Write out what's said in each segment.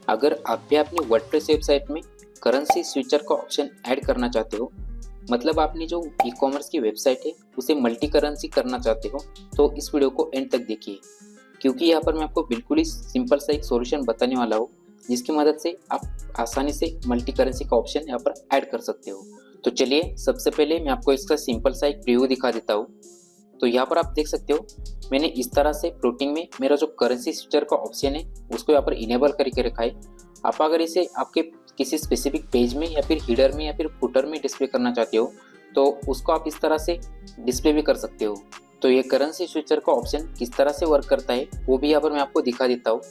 अगर आप भी अपनी वर्डप्रेस वेबसाइट में करेंसी स्विचर का ऑप्शन ऐड करना चाहते हो, मतलब आपने जो ई कॉमर्स की वेबसाइट है उसे मल्टी करेंसी करना चाहते हो, तो इस वीडियो को एंड तक देखिए, क्योंकि यहाँ पर मैं आपको बिल्कुल ही सिंपल सा एक सॉल्यूशन बताने वाला हूँ जिसकी मदद से आप आसानी से मल्टी करेंसी का ऑप्शन यहाँ पर ऐड कर सकते हो। तो चलिए सबसे पहले मैं आपको इसका सिंपल सा एक प्रीव्यू दिखा देता हूँ। तो यहाँ पर आप देख सकते हो मैंने इस तरह से प्लॉटिंग में मेरा जो करेंसी स्विचर का ऑप्शन है उसको यहाँ पर इनेबल करके रखा है। आप अगर इसे आपके किसी स्पेसिफिक पेज में या फिर हीडर में या फिर फुटर में डिस्प्ले करना चाहते हो तो उसको आप इस तरह से डिस्प्ले भी कर सकते हो। तो ये करेंसी स्विचर का ऑप्शन किस तरह से वर्क करता है वो भी यहाँ पर मैं आपको दिखा देता हूँ।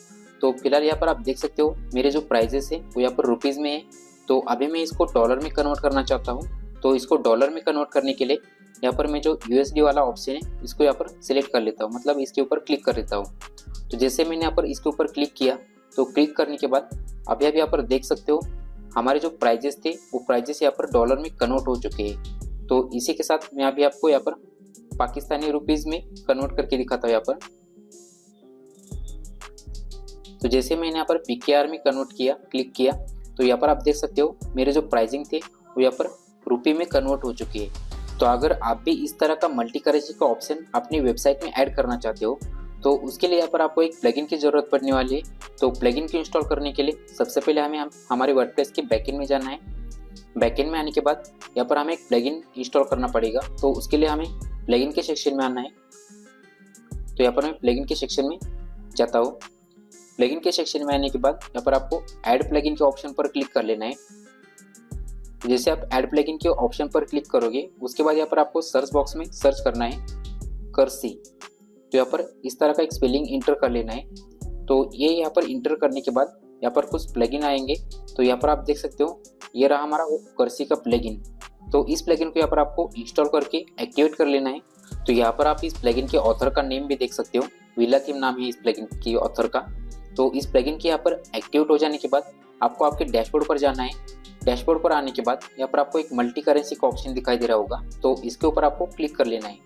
तो फिलहाल यहाँ पर आप देख सकते हो मेरे जो प्राइजेस है वो यहाँ पर रुपीज़ में है। तो अभी मैं इसको डॉलर में कन्वर्ट करना चाहता हूँ। तो इसको डॉलर में कन्वर्ट करने के लिए यहाँ पर मैं जो यूएसडी वाला ऑप्शन है इसको यहाँ पर सिलेक्ट कर लेता हूँ, मतलब इसके ऊपर क्लिक कर लेता हूँ। तो जैसे मैंने यहाँ पर इसके ऊपर क्लिक किया तो क्लिक करने के बाद अभी यहाँ पर देख सकते हो हमारे जो प्राइजेस थे वो प्राइजेस यहाँ पर डॉलर में कन्वर्ट हो चुके हैं। तो इसी के साथ मैं अभी आपको यहाँ पर पाकिस्तानी रुपीज़ में कन्वर्ट करके दिखाता हूँ यहाँ पर। तो जैसे मैंने यहाँ पर पीकेआर में कन्वर्ट किया, क्लिक किया, तो यहाँ पर आप देख सकते हो मेरे जो प्राइसिंग थे वो यहाँ पर रुपये में कन्वर्ट हो चुकी है। तो अगर आप भी इस तरह का मल्टी करेंसी का ऑप्शन अपनी वेबसाइट में ऐड करना चाहते हो तो उसके लिए यहाँ पर आपको एक प्लगइन की ज़रूरत पड़ने वाली है। तो प्लगइन को इंस्टॉल करने के लिए सबसे पहले हमें हमारे वर्डप्रेस के बैकएंड में जाना है। बैकएंड में आने के बाद यहाँ पर हमें एक प्लगइन इंस्टॉल करना पड़ेगा। तो उसके लिए हमें प्लगइन के सेक्शन में आना है। तो यहाँ पर मैं प्लगइन के सेक्शन में जाता हूँ। प्लगइन के सेक्शन में आने के बाद यहाँ पर आपको ऐड प्लगइन के ऑप्शन पर क्लिक कर लेना है। जैसे आप ऐड प्लगइन के ऑप्शन पर क्लिक करोगे उसके बाद यहाँ पर आपको सर्च बॉक्स में सर्च करना है कर्सी। तो यहाँ पर इस तरह का एक स्पेलिंग इंटर कर लेना है। तो ये यहाँ पर इंटर करने के बाद यहाँ पर कुछ प्लगइन आएंगे। तो यहाँ पर आप देख सकते हो ये रहा हमारा वो कर्सी का प्लगइन। तो इस प्लगइन को यहाँ पर आपको इंस्टॉल करके एक्टिवेट कर लेना है। तो यहाँ पर आप इस प्लगइन के ऑथर का नेम भी देख सकते हो, विला थीम नाम है इस प्लगइन की ऑथर का। तो इस प्लगइन के यहाँ पर एक्टिवेट हो जाने के बाद आपको आपके डैशबोर्ड पर जाना है। डैशबोर्ड पर आने के बाद यहाँ पर आपको एक मल्टी करेंसी का ऑप्शन दिखाई दे रहा होगा, तो इसके ऊपर आपको क्लिक कर लेना है।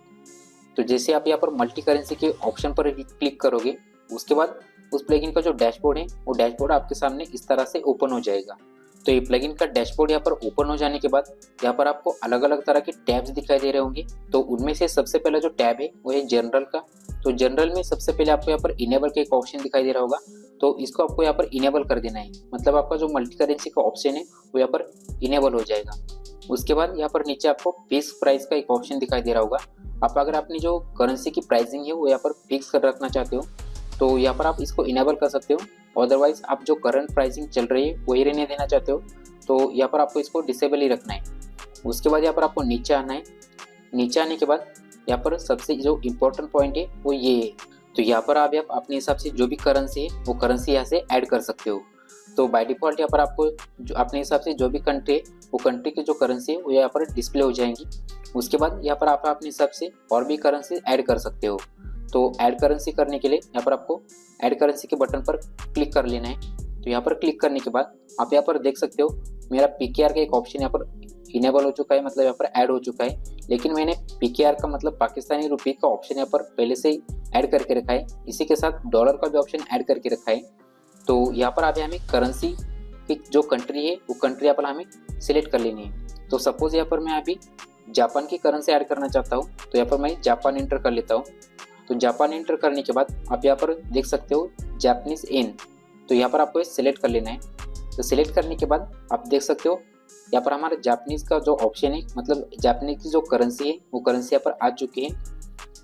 तो जैसे आप यहाँ पर मल्टी करेंसी के ऑप्शन पर क्लिक करोगे उसके बाद उस प्लगइन का जो डैशबोर्ड है वो डैशबोर्ड आपके सामने इस तरह से ओपन हो जाएगा। तो ये प्लगइन का डैशबोर्ड यहाँ पर ओपन हो जाने के बाद यहाँ पर आपको अलग अलग तरह के टैब्स दिखाई दे रहे होंगे। तो उनमें से सबसे पहला जो टैब है वो है जनरल का। तो जनरल में सबसे पहले आपको यहाँ पर इनेबल का एक ऑप्शन दिखाई दे रहा होगा, तो इसको आपको यहाँ पर इनेबल कर देना है, मतलब आपका जो मल्टी करेंसी का ऑप्शन है वो यहाँ पर इनेबल हो जाएगा। उसके बाद यहाँ पर नीचे आपको फिक्स प्राइस का एक ऑप्शन दिखाई दे रहा होगा। आप अगर अपनी जो करेंसी की प्राइसिंग है वो यहाँ पर फिक्स कर रखना चाहते हो तो यहाँ पर आप इसको इनेबल कर सकते हो। अदरवाइज आप जो करंट प्राइसिंग चल रही है वही रहने देना चाहते हो तो यहाँ पर आपको इसको डिसेबल ही रखना है। उसके बाद यहाँ पर आपको नीचे आना है। नीचे आने के बाद यहाँ पर सबसे जो इम्पोर्टेंट पॉइंट है वो ये है। तो यहाँ पर आप अपने हिसाब से जो भी करेंसी है वो करेंसी यहाँ से ऐड कर सकते हो। तो बाय डिफ़ॉल्ट यहाँ पर आपको जो अपने हिसाब से जो भी कंट्री है वो कंट्री की जो करेंसी है वो यहाँ पर डिस्प्ले हो जाएंगी। उसके बाद यहाँ पर आप अपने हिसाब से और भी करेंसी ऐड कर सकते हो। तो ऐड करेंसी करने के लिए यहाँ पर आपको ऐड करेंसी के बटन पर क्लिक कर लेना है। तो यहाँ पर क्लिक करने के बाद आप यहाँ पर देख सकते हो मेरा पीकेआर का एक ऑप्शन यहाँ पर इनेबल हो चुका है, मतलब यहाँ पर ऐड हो चुका है। लेकिन मैंने पीकेआर का मतलब पाकिस्तानी रुपये का ऑप्शन यहाँ पर पहले से ही ऐड करके रखा है, इसी के साथ डॉलर का भी ऑप्शन ऐड करके रखा है। तो यहाँ पर अभी हमें करेंसी की जो कंट्री है वो कंट्री यहाँ पर हमें सिलेक्ट कर लेनी है। तो सपोज यहाँ पर मैं अभी जापान की करेंसी ऐड करना चाहता हूँ, तो यहाँ पर मैं जापान इंटर कर लेता हूँ। तो जापान इंटर करने के बाद आप यहाँ पर देख सकते हो जापानीज येन। तो यहाँ पर आपको सिलेक्ट कर लेना है। तो सिलेक्ट करने के बाद आप देख सकते हो यहाँ पर हमारा जापानीज का जो ऑप्शन है, मतलब जापानीज की जो करेंसी है वो करेंसी यहाँ पर आ चुकी है।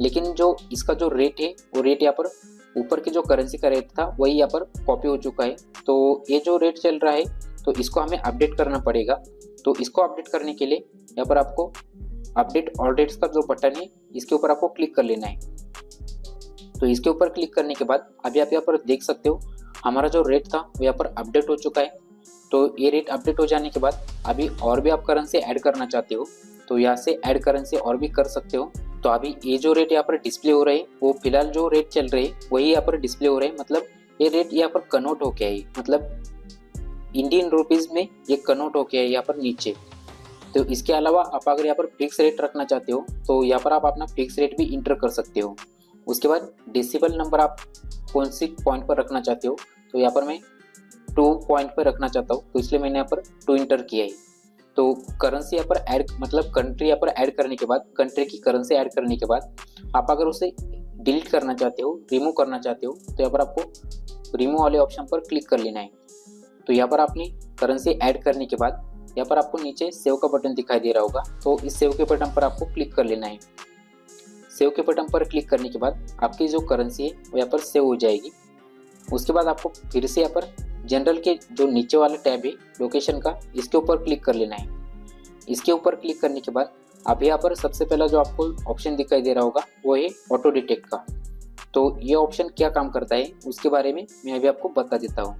लेकिन जो इसका जो रेट है वो रेट यहाँ पर ऊपर की जो करेंसी का रेट था वही यहाँ पर कॉपी हो चुका है। तो ये जो रेट चल रहा है तो इसको हमें अपडेट करना पड़ेगा। तो इसको अपडेट करने के लिए यहाँ पर आपको अपडेट ऑल रेट्स का जो बटन है इसके ऊपर आपको क्लिक कर लेना है। तो इसके ऊपर क्लिक करने के बाद अभी आप यहाँ पर देख सकते हो हमारा जो रेट था वो यहाँ पर अपडेट हो चुका है। तो ये रेट अपडेट हो जाने के बाद अभी और भी आप करेंसी ऐड करना चाहते हो तो यहाँ से ऐड करेंसी और भी कर सकते हो। तो अभी ये जो रेट यहाँ पर डिस्प्ले हो रहे हैं वो फिलहाल जो रेट चल रहे हैं वही यहाँ पर डिस्प्ले हो रहे हैं, मतलब ये रेट यहाँ पर कन्वर्ट हो गया है, मतलब इंडियन रुपीज़ में ये कन्वर्ट हो गया है यहाँ पर नीचे। तो इसके अलावा आप अगर यहाँ पर फिक्स रेट रखना चाहते हो तो यहाँ पर आप अपना फिक्स रेट भी इंटर कर सकते हो। उसके बाद डेसिबल नंबर आप कौन सी पॉइंट पर रखना चाहते हो, तो यहाँ पर मैं टू पॉइंट पर रखना चाहता हूँ, तो इसलिए मैंने यहाँ पर 2 इंटर किया है। तो करेंसी यहाँ पर ऐड मतलब कंट्री यहाँ पर ऐड करने के बाद, कंट्री की करेंसी ऐड करने के बाद आप अगर उसे डिलीट करना चाहते हो, रिमूव करना चाहते हो, तो यहाँ पर आपको रिमूव वाले ऑप्शन पर क्लिक कर लेना है। तो यहाँ पर आपने करेंसी ऐड करने के बाद यहाँ पर आपको नीचे सेव का बटन दिखाई दे रहा होगा, तो इस सेव के बटन पर आपको क्लिक कर लेना है। सेव के बटन पर क्लिक करने के बाद आपकी जो करेंसी है वो यहाँ पर सेव हो जाएगी। उसके बाद आपको फिर से यहाँ पर जनरल के जो नीचे वाला टैब है लोकेशन का, इसके ऊपर क्लिक कर लेना है। इसके ऊपर क्लिक करने के बाद अब यहाँ पर सबसे पहला जो आपको ऑप्शन दिखाई दे रहा होगा वो है ऑटो डिटेक्ट का। तो ये ऑप्शन क्या काम करता है उसके बारे में मैं अभी आपको बता देता हूँ।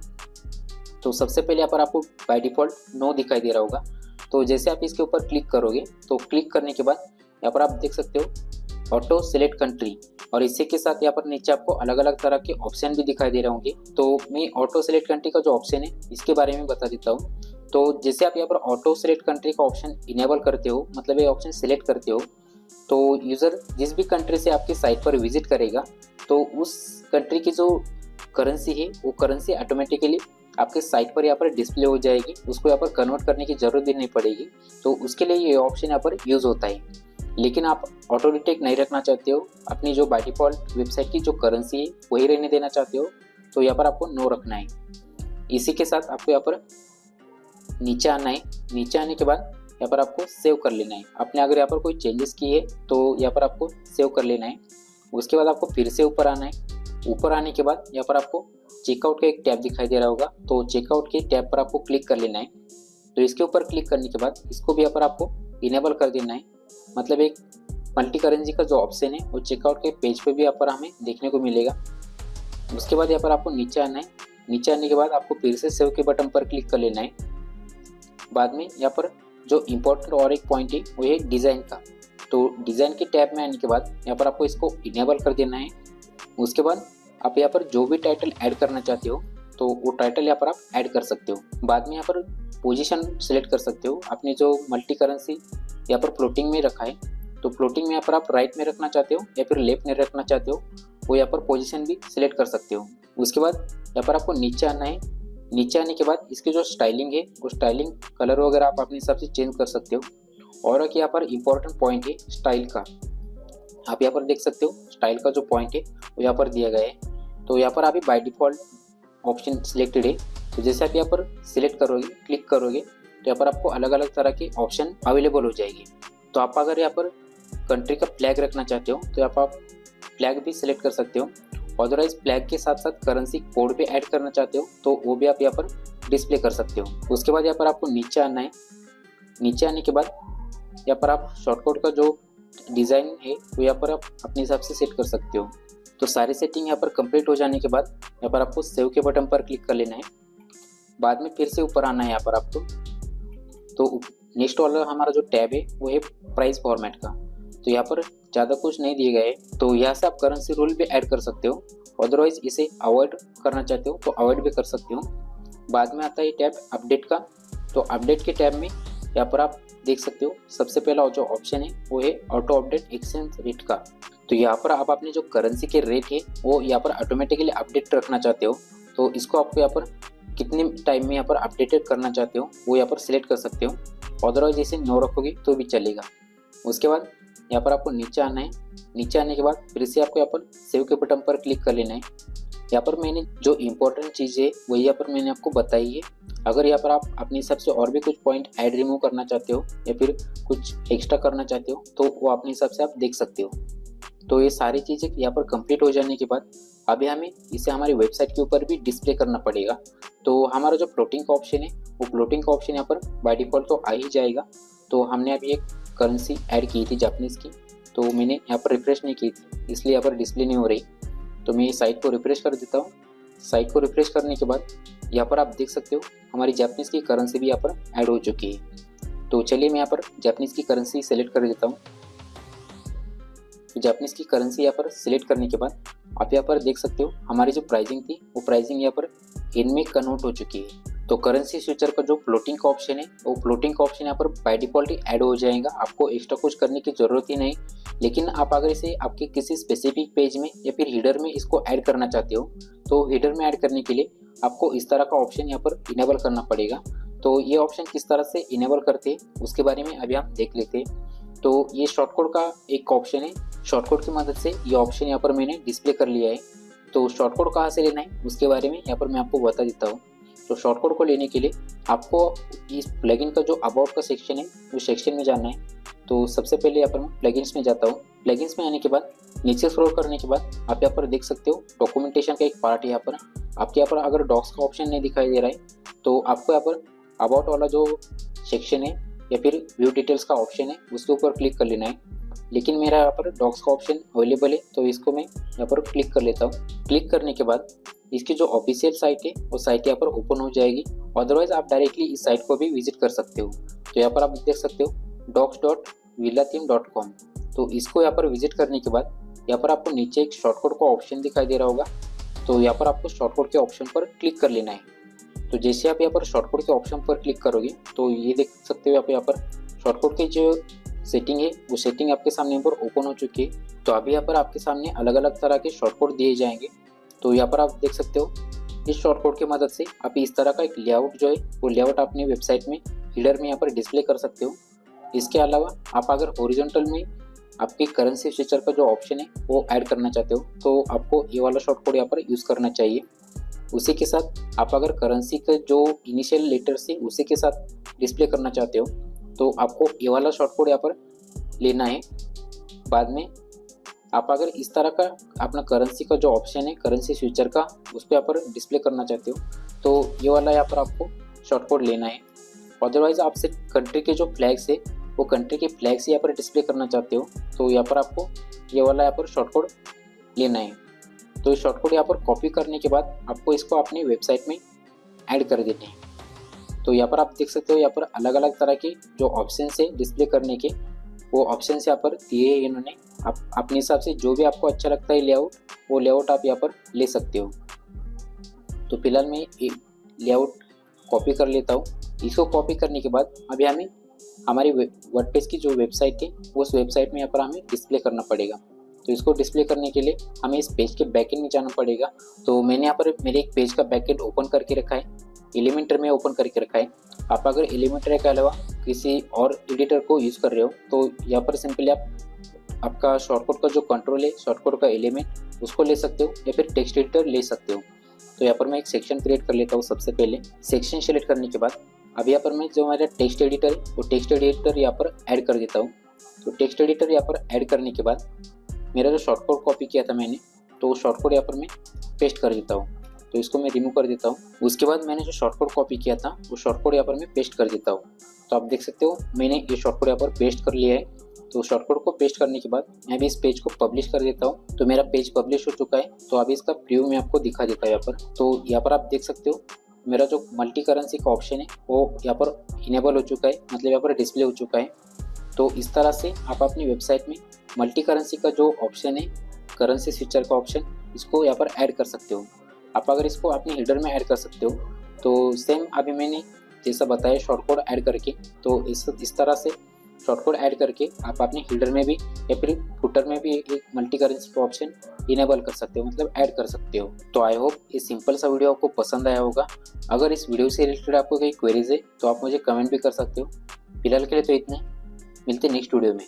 तो सबसे पहले यहाँ पर आपको बाय डिफ़ॉल्ट नो दिखाई दे रहा होगा। तो जैसे आप इसके ऊपर क्लिक करोगे तो क्लिक करने के बाद यहाँ पर आप देख सकते हो ऑटो सिलेक्ट कंट्री, और इसी के साथ यहाँ पर नीचे आपको अलग अलग तरह के ऑप्शन भी दिखाई दे रहे होंगे। तो मैं ऑटो सिलेक्ट कंट्री का जो ऑप्शन है इसके बारे में बता देता हूँ। तो जैसे आप यहाँ पर ऑटो सिलेक्ट कंट्री का ऑप्शन इनेबल करते हो, मतलब ये ऑप्शन सिलेक्ट करते हो, तो यूज़र जिस भी कंट्री से आपकी साइट पर विजिट करेगा तो उस कंट्री की जो करेंसी है वो करेंसी ऑटोमेटिकली आपके साइट पर यहाँ पर डिस्प्ले हो जाएगी। उसको यहाँ पर कन्वर्ट करने की ज़रूरत भी नहीं पड़ेगी। तो उसके लिए ये ऑप्शन यहाँ पर यूज़ होता है। लेकिन आप ऑटो डिटेक्ट नहीं रखना चाहते हो, अपनी जो बाय डिफ़ॉल्ट वेबसाइट की जो करेंसी है वही रहने देना चाहते हो, तो यहाँ पर आपको नो रखना है। इसी के साथ आपको यहाँ पर नीचे आना है। नीचे आने के बाद यहाँ पर आपको सेव कर लेना है। आपने अगर यहाँ पर कोई चेंजेस किए तो यहाँ पर आपको सेव कर लेना है। उसके बाद आपको फिर से ऊपर आना है। ऊपर आने के बाद यहाँ पर आपको चेकआउट का एक टैब दिखाई दे रहा होगा, तो चेकआउट के टैब पर आपको क्लिक कर लेना है। तो इसके ऊपर क्लिक करने के बाद इसको भी यहाँ पर आपको इनेबल कर देना है। मतलब एक मल्टी करेंसी का जो ऑप्शन है वो चेकआउट के पेज पे भी यहाँ पर हमें देखने को मिलेगा। उसके बाद यहाँ पर आपको नीचे आना है। नीचे आने के बाद आपको फिर से सेव के बटन पर क्लिक कर लेना है। बाद में यहाँ पर जो इम्पोर्टेंट और एक पॉइंट है वो है डिज़ाइन का। तो डिज़ाइन के टैब में आने के बाद यहाँ पर आपको इसको इनेबल कर देना है। उसके बाद आप यहाँ पर जो भी टाइटल ऐड करना चाहते हो तो वो टाइटल यहाँ पर आप ऐड कर सकते हो। बाद में यहाँ पर पोजीशन सेलेक्ट कर सकते हो। आपने जो मल्टी करेंसी यहाँ पर फ्लोटिंग में रखा है तो फ्लोटिंग में यहाँ पर आप राइट में रखना चाहते हो या फिर लेफ्ट में रखना चाहते हो, वो यहाँ पर पोजीशन भी सिलेक्ट कर सकते हो। उसके बाद यहाँ पर आपको नीचे आना है। नीचे आने के बाद इसकी जो स्टाइलिंग है वो स्टाइलिंग कलर वगैरह आप अपने हिसाब से चेंज कर सकते हो। और एक यहाँ पर इम्पोर्टेंट पॉइंट है स्टाइल का। आप यहाँ पर देख सकते हो स्टाइल का जो पॉइंट है वो यहाँ पर दिया गया है। तो यहाँ पर अभी बाय डिफ़ॉल्ट ऑप्शन सिलेक्टेड है। तो जैसे आप यहाँ पर सिलेक्ट करोगे, क्लिक करोगे, तो यहाँ पर आपको अलग अलग तरह के ऑप्शन अवेलेबल हो जाएंगे। तो आप अगर यहाँ पर कंट्री का फ्लैग रखना चाहते हो तो यहाँ पर आप फ्लैग भी सिलेक्ट कर सकते हो। अदरवाइज फ्लैग के साथ साथ करेंसी कोड भी ऐड करना चाहते हो तो वो भी आप यहाँ पर डिस्प्ले कर सकते हो। उसके बाद यहाँ पर आपको नीचे आना है। नीचे आने के बाद यहाँ पर आप शॉर्टकट का जो डिज़ाइन है वो यहाँ पर आप अपने हिसाब से सेट कर सकते हो। तो सारी सेटिंग यहाँ पर कंप्लीट हो जाने के बाद यहाँ पर आपको सेव के बटन पर क्लिक कर लेना है। बाद में फिर से ऊपर आना है यहाँ पर आपको। तो नेक्स्ट वाला हमारा जो टैब है वो है प्राइस फॉर्मेट का। तो यहाँ पर ज़्यादा कुछ नहीं दिए गए, तो यहाँ से आप करेंसी रूल भी ऐड कर सकते हो। अदरवाइज इसे अवॉइड करना चाहते हो तो अवॉइड भी कर सकते हो। बाद में आता है टैब अपडेट का। तो अपडेट के टैब में यहाँ पर आप देख सकते हो सबसे पहला जो ऑप्शन है वो है ऑटो अपडेट एक्सचेंज रेट का। तो यहाँ पर आप अपने जो करेंसी के रेट है वो यहाँ पर ऑटोमेटिकली अपडेट रखना चाहते हो, तो इसको आपको यहाँ पर कितने टाइम में यहाँ पर अपडेटेड करना चाहते हो वो यहाँ पर सिलेक्ट कर सकते हो। अदरवाइज इसे नो रखोगे तो भी चलेगा। उसके बाद यहाँ पर आपको नीचे आना है। नीचे आने के बाद फिर से आपको यहाँ पर सेव के बटन पर क्लिक कर लेना है। यहाँ पर मैंने जो इम्पोर्टेंट चीज़ है वही यहाँ पर मैंने आपको बताई है। अगर यहाँ पर आप अपने हिसाब से और भी कुछ पॉइंट ऐड रिमूव करना चाहते हो या फिर कुछ एक्स्ट्रा करना चाहते हो तो वो अपने हिसाब से आप देख सकते हो। तो ये सारी चीज़ें यहाँ पर कंप्लीट हो जाने के बाद अभी हमें इसे हमारी वेबसाइट के ऊपर भी डिस्प्ले करना पड़ेगा। तो हमारा जो फ्लोटिंग का ऑप्शन है वो फ्लोटिंग का ऑप्शन यहाँ पर बाय डिफ़ॉल्ट तो आ ही जाएगा। तो हमने अभी एक करेंसी ऐड की थी जापानीज़ की, तो मैंने यहाँ पर रिफ्रेश नहीं की थी इसलिए यहाँ पर डिस्प्ले नहीं हो रही। तो मैं साइट को रिफ्रेश कर देता हूँ। साइट को रिफ्रेश करने के बाद यहाँ पर आप देख सकते हो हमारी जापानीज़ की करेंसी भी यहाँ पर ऐड हो चुकी है। तो चलिए मैं यहाँ पर जापानीज़ की करेंसी सेलेक्ट कर देता हूँ। जापानीज़ की करेंसी यहाँ पर सिलेक्ट करने के बाद आप यहाँ पर देख सकते हो हमारी जो प्राइसिंग थी वो प्राइसिंग यहाँ पर येन में कन्वर्ट हो चुकी है। तो करेंसी फ्यूचर का जो फ्लोटिंग का ऑप्शन है वो फ्लोटिंग का ऑप्शन यहाँ पर बाय डिफ़ॉल्ट ही ऐड हो जाएगा। आपको एक्स्ट्रा कुछ करने की ज़रूरत ही नहीं। लेकिन आप अगर इसे आपके किसी स्पेसिफिक पेज में या फिर हीडर में इसको ऐड करना चाहते हो तो हीडर में ऐड करने के लिए आपको इस तरह का ऑप्शन यहाँ पर इनेबल करना पड़ेगा। तो ये ऑप्शन किस तरह से इनेबल करते हैं उसके बारे में अभी हम देख लेते हैं। तो ये शॉर्टकट का एक ऑप्शन है, शॉर्टकट की मदद से ये ऑप्शन यहाँ पर मैंने डिस्प्ले कर लिया है। तो शॉर्टकट कहाँ से लेना है उसके बारे में यहाँ पर मैं आपको बता देता हूँ। तो शॉर्टकट को लेने के लिए आपको इस प्लगइन का जो अबाउट का सेक्शन है वो सेक्शन में जाना है। तो सबसे पहले यहाँ पर मैं प्लगइन्स में जाता हूँ। प्लगइन्स में आने के बाद नीचे स्क्रॉल करने के बाद आप यहाँ पर देख सकते हो डॉक्यूमेंटेशन का एक पार्ट है। यहाँ पर आपके यहाँ पर अगर डॉक्स का ऑप्शन नहीं दिखाई दे रहा है तो आपको यहाँ पर अबाउट वाला जो सेक्शन है या फिर व्यू डिटेल्स का ऑप्शन है उसके ऊपर क्लिक कर लेना है। लेकिन मेरा यहाँ पर डॉक्स का ऑप्शन अवेलेबल है तो इसको मैं यहाँ पर क्लिक कर लेता हूँ। क्लिक करने के बाद इसकी जो ऑफिशियल साइट है वो साइट यहाँ पर ओपन हो जाएगी। अदरवाइज आप डायरेक्टली इस साइट को भी विजिट कर सकते हो। तो यहाँ पर आप देख सकते हो docs.villatheme.com। तो इसको यहाँ पर विजिट करने के बाद यहाँ पर आपको नीचे एक शॉर्टकट का ऑप्शन दिखाई दे रहा होगा। तो यहाँ पर आपको शॉर्टकट के ऑप्शन पर क्लिक कर लेना है। तो जैसे आप यहाँ पर शॉर्टकट के ऑप्शन पर क्लिक करोगे तो ये देख सकते हो आप यहाँ पर शॉर्टकट की जो सेटिंग है वो सेटिंग आपके सामने यहाँ पर ओपन हो चुकी है। तो अभी यहाँ पर आपके सामने अलग अलग तरह के शॉर्टकट दिए जाएंगे। तो यहाँ पर आप देख सकते हो इस शॉर्टकट की मदद से आप इस तरह का एक लेआउट जो है वो लेआउट अपनी वेबसाइट में हेडर में यहाँ पर डिस्प्ले कर सकते हो। इसके अलावा आप अगर हॉरिजॉन्टल में आपके करेंसी फीचर का जो ऑप्शन है वो ऐड करना चाहते हो तो आपको ये वाला शॉर्टकट यहाँ पर यूज़ करना चाहिए। उसी के साथ आप अगर करेंसी का जो इनिशियल लेटर्स है उसी के साथ डिस्प्ले करना चाहते हो तो आपको ये वाला शॉर्टकट यहाँ पर लेना है। बाद में आप अगर इस तरह का अपना करेंसी का जो ऑप्शन है करेंसी फ्यूचर का उस पर यहाँ पर डिस्प्ले करना चाहते हो तो ये वाला यहाँ पर आपको शॉर्टकट लेना है। अदरवाइज आप सिर्फ कंट्री के जो फ्लैग्स है वो कंट्री के फ्लैग्स यहाँ पर डिस्प्ले करना चाहते हो तो यहाँ पर आपको ये वाला यहाँ पर शॉर्टकट लेना है। तो इस शॉर्टकट यहाँ पर कॉपी करने के बाद आपको इसको अपनी वेबसाइट में ऐड कर देने हैं। तो यहाँ पर आप देख सकते हो यहाँ पर अलग अलग तरह के जो ऑप्शन है डिस्प्ले करने के वो ऑप्शन यहाँ पर दिए हैं इन्होंने। आप अपने हिसाब से जो भी आपको अच्छा लगता है लेआउट वो लेआउट आप यहाँ पर ले सकते हो। तो फिलहाल मैं एक लेआउट कॉपी कर लेता हूँ। इसको कॉपी करने के बाद अभी हमें हमारी वर्डप्रेस की जो वेबसाइट है उस वेबसाइट में यहाँ पर हमें डिस्प्ले करना पड़ेगा। तो इसको डिस्प्ले करने के लिए हमें इस पेज के बैकएंड में जाना पड़ेगा। तो मैंने यहाँ पर मेरे एक पेज का बैकएंड ओपन करके रखा है, एलिमेंटर में ओपन करके रखा है। आप अगर एलिमेंटर के अलावा किसी और एडिटर को यूज़ कर रहे हो तो यहाँ पर सिंपली आपका शॉर्टकट का जो कंट्रोल है शॉर्टकट का एलिमेंट उसको ले सकते हो या फिर टेक्स्ट एडिटर ले सकते हो। तो यहाँ पर मैं एक सेक्शन क्रिएट कर लेता हूँ। सबसे पहले सेक्शन सेलेक्ट करने के बाद अब यहाँ पर मैं जो हमारा टेक्स्ट एडिटर है वो टेक्स्ट एडिटर यहाँ पर ऐड कर देता हूँ। तो टेक्स्ट एडिटर यहाँ पर ऐड करने के बाद मेरा जो शॉर्टकट कॉपी किया था मैंने तो शॉर्टकट यहाँ पर मैं पेस्ट कर देता हूँ। तो इसको मैं रिमूव कर देता हूँ। उसके बाद मैंने जो शॉर्टकट कॉपी किया था वो शॉर्टकट यहाँ पर मैं पेस्ट कर देता हूँ। तो आप देख सकते हो मैंने ये शॉर्टकट यहाँ पर पेस्ट कर लिया है। तो शॉर्टकट को पेस्ट करने के बाद मैं भी इस पेज को पब्लिश कर देता हूँ। तो मेरा पेज पब्लिश हो चुका है। तो अभी इसका प्रीव्यू मैं आपको दिखा देता हूँ यहाँ पर। तो यहाँ पर आप देख सकते हो मेरा जो मल्टी करेंसी का ऑप्शन है वो यहाँ पर इनेबल हो चुका है, मतलब यहाँ पर डिस्प्ले हो चुका है। तो इस तरह से आप अपनी वेबसाइट में मल्टी करेंसी का जो ऑप्शन है करेंसी फीचर का ऑप्शन इसको यहाँ पर ऐड कर सकते हो। आप अगर इसको अपने हेडर में ऐड कर सकते हो तो सेम अभी मैंने जैसा बताया शॉर्टकट ऐड करके तो इस तरह से शॉर्टकट ऐड करके आप अपने हेडर में भी या फिर फुटर में भी एक मल्टी करेंसी का ऑप्शन इनेबल कर सकते हो, मतलब ऐड कर सकते हो। तो आई होप ये सिंपल सा वीडियो आपको पसंद आया होगा। अगर इस वीडियो से रिलेटेड आपको कोई क्वेरीज है तो आप मुझे कमेंट भी कर सकते हो। फिलहाल के लिए तो इतना, मिलते हैं नेक्स्ट वीडियो में।